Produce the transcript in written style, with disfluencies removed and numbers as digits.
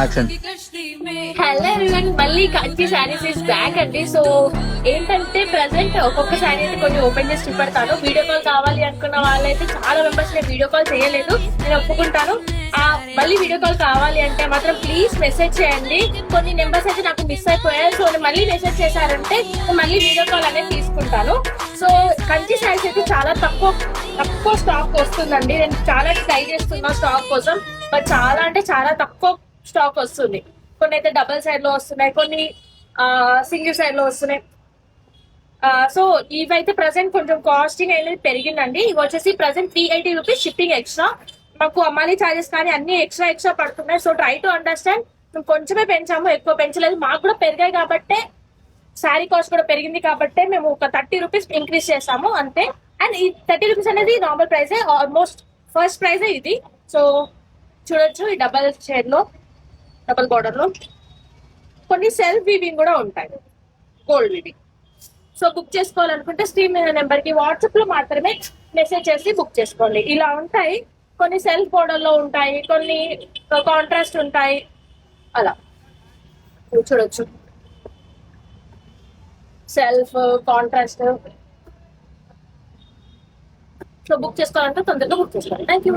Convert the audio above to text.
Action. Hello everyone, మళ్ళీ Kanchi saris is back అండి. So ఏంటంటే ప్రెసెంట్ ఒక్కొక్క శారీ అయితే కొన్ని ఓపెన్ చేసి చూపెడతాను. వీడియో కాల్ కావాలి అనుకున్న వాళ్ళైతే చాలా మెంబర్స్ నేను వీడియో కాల్ చేయలేదు, నేను ఒప్పుకుంటాను. మళ్ళీ వీడియో కాల్ కావాలి అంటే మాత్రం ప్లీజ్ మెసేజ్ చేయండి. కొన్ని నెంబర్స్ అయితే నాకు మిస్ అయిపోయాయి, సో మళ్ళీ మెసేజ్ చేశారంటే మళ్ళీ వీడియో కాల్ అనేది తీసుకుంటాను. సో కంచి శారీస్ అయితే చాలా తక్కువ స్టాక్ వస్తుందండి. నేను చాలా ట్రై చేస్తున్నా స్టాక్ కోసం, బట్ చాలా అంటే చాలా తక్కువ స్టాక్ వస్తుంది. కొన్ని అయితే డబుల్ సైడ్ లో వస్తున్నాయి, కొన్ని సింగిల్ సైడ్ లో వస్తున్నాయి. సో ఇవైతే ప్రెసెంట్ కొంచెం కాస్టింగ్ అనేది పెరిగిందండి. ఇవి వచ్చేసి ప్రెసెంట్ 380 రూపీస్ షిప్పింగ్ ఎక్స్ట్రా. మాకు అమ్మాలి ఛార్జెస్ కానీ అన్ని ఎక్స్ట్రా పడుతున్నాయి. So try to understand. మేము కొంచెమే పెంచాము, ఎక్కువ పెంచలేదు. మాకు కూడా పెరిగాయి కాబట్టే, శారీ కాస్ట్ కూడా పెరిగింది కాబట్టే మేము ఒక 30 రూపీస్ ఇంక్రీజ్ చేసాము అంతే. అండ్ ఈ 30 రూపీస్ అనేది నార్మల్ ప్రైజే, ఆల్మోస్ట్ ఫస్ట్ ప్రైజే ఇది. సో చూడొచ్చు, ఈ డబల్ షేడ్ లో, డబల్ బార్డర్ లో కొన్ని సెల్ఫ్ వీవింగ్ కూడా ఉంటాయి, గోల్డ్ వీవింగ్. సో బుక్ చేసుకోవాలనుకుంటే స్క్రీన్ మీద నెంబర్ కి వాట్సాప్ లో మాత్రమే మెసేజ్ చేసి బుక్ చేసుకోండి. ఇలా ఉంటాయి, కొన్ని సెల్ఫ్ బోర్డర్ లో ఉంటాయి, కొన్ని కాంట్రాస్ట్ ఉంటాయి. అలా చూడొచ్చు, సెల్ఫ్, కాంట్రాస్ట్. సో బుక్ చేసుకోవాలంటే తొందరగా బుక్ చేసుకోండి. Thank you.